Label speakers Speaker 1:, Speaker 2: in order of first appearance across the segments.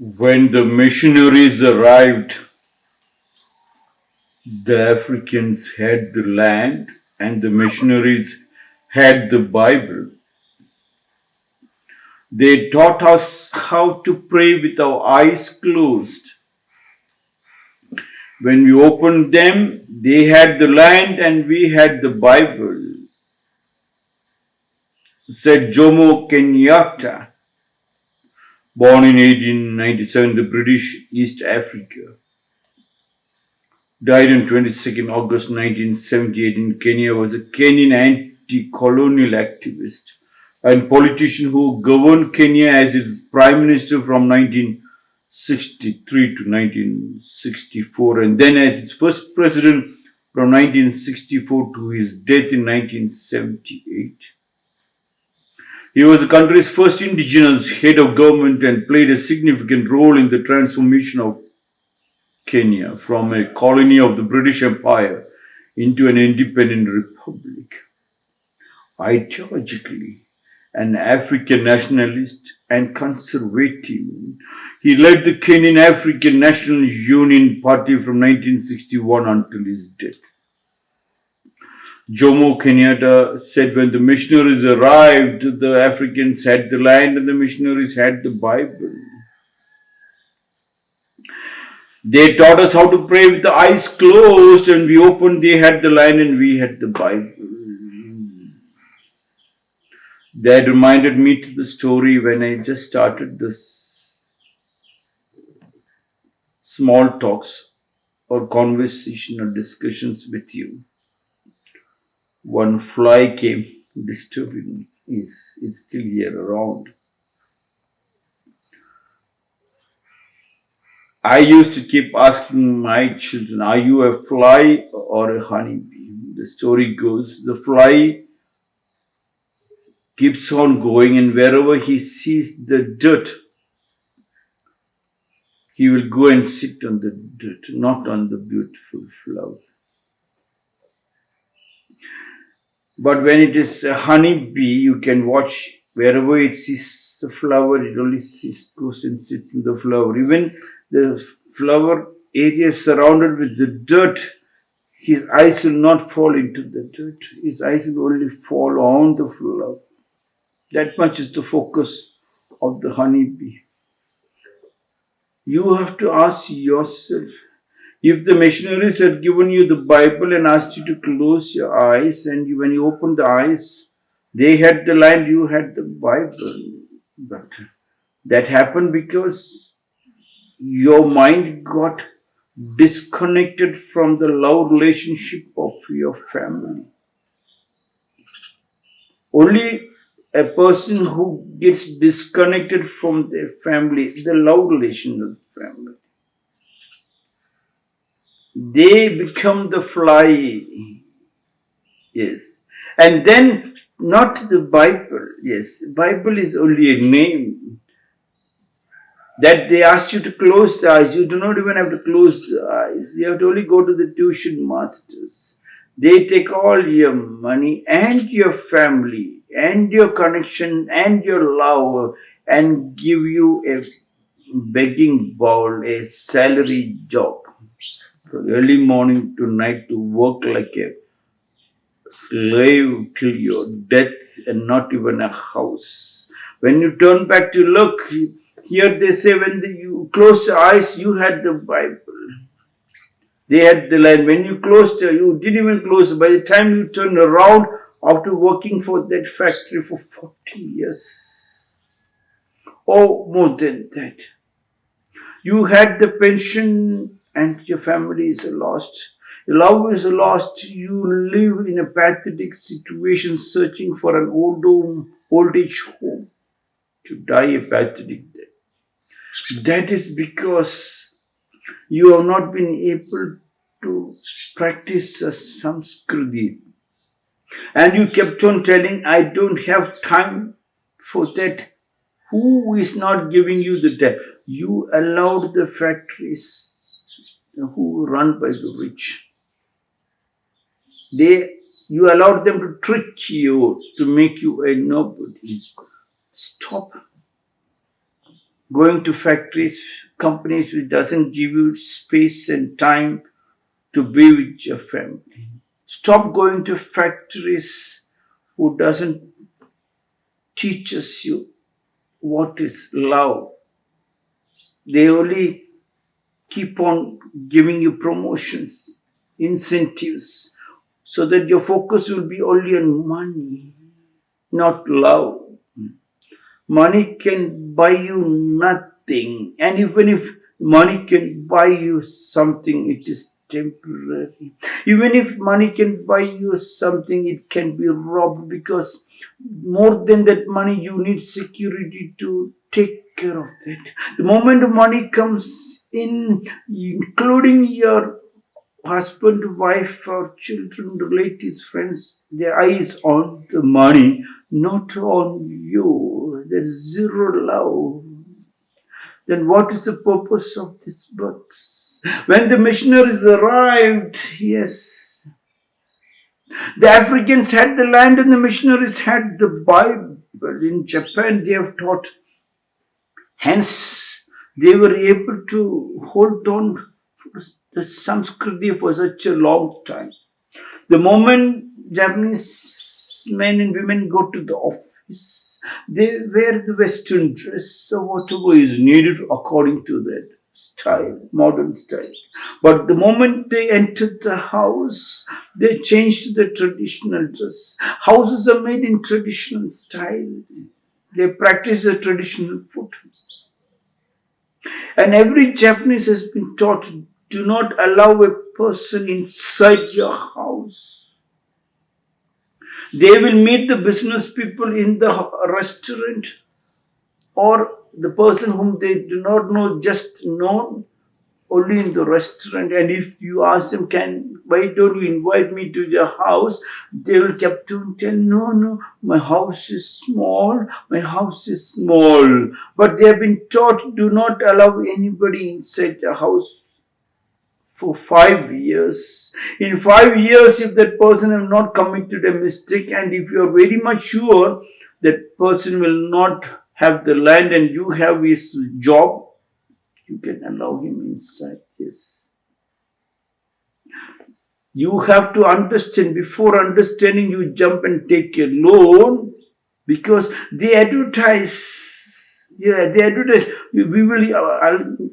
Speaker 1: When the missionaries arrived, the Africans had the land and the missionaries had the Bible. They taught us how to pray with our eyes closed. When we opened them, they had the land and we had the Bible, said Jomo Kenyatta, born in 1897 in the British East Africa. Died on 22nd August 1978 in Kenya, was a Kenyan anti-colonial activist and politician who governed Kenya as its prime minister from 1963 to 1964 and then as its first president from 1964 to his death in 1978. He was the country's first indigenous head of government and played a significant role in the transformation of Kenya from a colony of the British Empire into an independent republic. Ideologically an African nationalist and conservative, he led the Kenyan African National Union Party from 1961 until his death. Jomo Kenyatta said when the missionaries arrived, the Africans had the land and the missionaries had the Bible. They taught us how to pray with the eyes closed, and we opened, they had the land and we had the Bible. That reminded me to the story when I just started this small talks or conversation or discussions with you. One fly came disturbing me. It's still here around. I used to keep asking my children, are you a fly or a honeybee? The story goes, the fly keeps on going and wherever he sees the dirt, he will go and sit on the dirt, not on the beautiful flower. But when it is a honeybee, you can watch wherever it sees the flower, it only goes and sits in the flower. Even the flower area is surrounded with the dirt, his eyes will not fall into the dirt. His eyes will only fall on the flower. That much is the focus of the honeybee. You have to ask yourself, if the missionaries had given you the Bible and asked you to close your eyes, and when you opened the eyes, they had the land, you had the Bible. But that happened because your mind got disconnected from the love relationship of your family. Only a person who gets disconnected from their family, the love relation of family, they become the fly. Yes. And then not the Bible. Yes. Bible is only a name. That they ask you to close the eyes. You do not even have to close the eyes. You have to only go to the tuition masters. They take all your money and your family and your connection and your love and give you a begging bowl, a salary job. From early morning to night to work like a slave till your death and not even a house. When you turn back to look, here they say when you close your eyes, you had the Bible. They had the land. When you closed, you didn't even close. By the time you turned around after working for that factory for 40 years, or more than that, you had the pension and your family is lost. Your love is lost. You live in a pathetic situation searching for an old age home to die a pathetic death. That is because you have not been able to practice Samskriti. And you kept on telling, I don't have time for that. Who is not giving you the time? You allowed the factories who run by the rich. You allowed them to trick you to make you a nobody. Stop. Going to factories, companies which doesn't give you space and time to be with your family. Stop going to factories who doesn't teaches you what is love. They only keep on giving you promotions, incentives, so that your focus will be only on money, not love. Money can buy you nothing, and even if money can buy you something, it is temporary. Even if money can buy you something, it can be robbed, because more than that money, you need security to take care of that. The moment money comes in, including your husband, wife, or children, relatives, friends, their eyes on the money, not on you. There's zero love. Then what is the purpose of this books? When the missionaries arrived, yes, the Africans had the land and the missionaries had the Bible. In Japan, they have taught. Hence, they were able to hold on for the Sanskriti for such a long time. The moment Japanese men and women go to the office, they wear the Western dress or whatever is needed according to that style, modern style. But the moment they entered the house, they changed the traditional dress. Houses are made in traditional style. They practice the traditional food. And every Japanese has been taught, do not allow a person inside your house. They will meet the business people in the restaurant, or the person whom they do not know, just know only in the restaurant. And if you ask them, why don't you invite me to your house? They will keep on telling, no, my house is small, my house is small. But they have been taught, do not allow anybody inside your house for 5 years. In 5 years, if that person has not committed a mistake, and if you are very much sure that person will not have the land and you have his job, you can allow him inside. Yes. You have to understand. Before understanding, you jump and take a loan, because they advertise. Yeah, they advertise. We will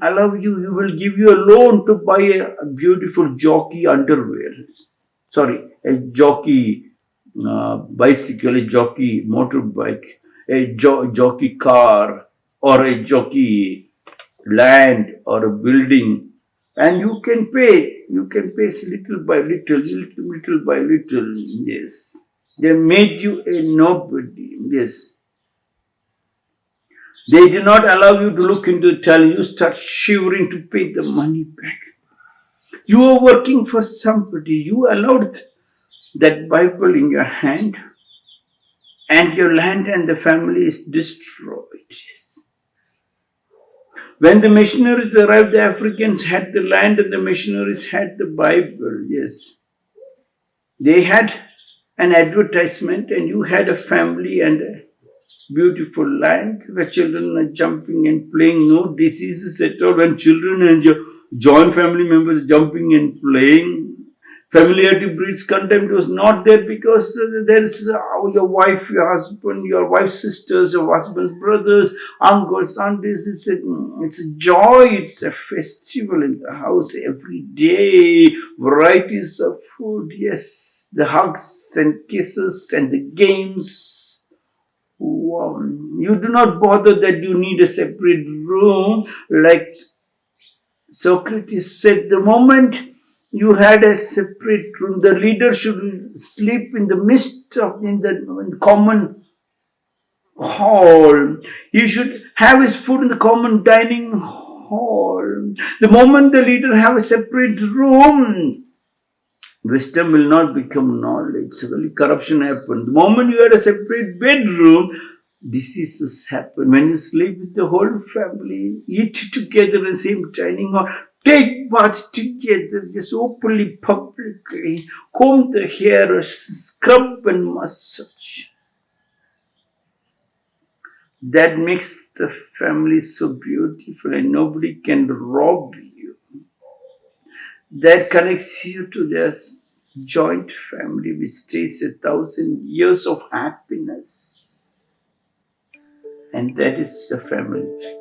Speaker 1: allow you. We will give you a loan to buy a beautiful jockey underwear. Sorry, a jockey bicycle, a jockey motorbike, a jockey car, or a jockey land or a building, and you can pay little by little. Yes, they made you a nobody. Yes, they do not allow you to look into the talent. You start shivering to pay the money back. You are working for somebody. You allowed that Bible in your hand, and your land and the family is destroyed. Yes. When the missionaries arrived, the Africans had the land and the missionaries had the Bible. Yes. They had an advertisement, and you had a family and a beautiful land where children are jumping and playing. No diseases at all. When children and your joint family members jumping and playing, familiarity breeds contempt was not there, because there is your wife, your husband, your wife's sisters, your husband's brothers, uncles, aunties. It's a joy, it's a festival in the house every day. Varieties of food, yes, the hugs and kisses and the games. You do not bother that you need a separate room. Like Socrates said, the moment you had a separate room, the leader should sleep in the midst of in the common hall. He should have his food in the common dining hall. The moment the leader have a separate room, wisdom will not become knowledge. Suddenly corruption happen. The moment you had a separate bedroom, diseases happen. When you sleep with the whole family, eat together in the same dining hall, take bath together, just openly, publicly, comb the hair, scrub and massage. That makes the family so beautiful and nobody can rob you. That connects you to their joint family which stays 1,000 years of happiness. And that is the family tree.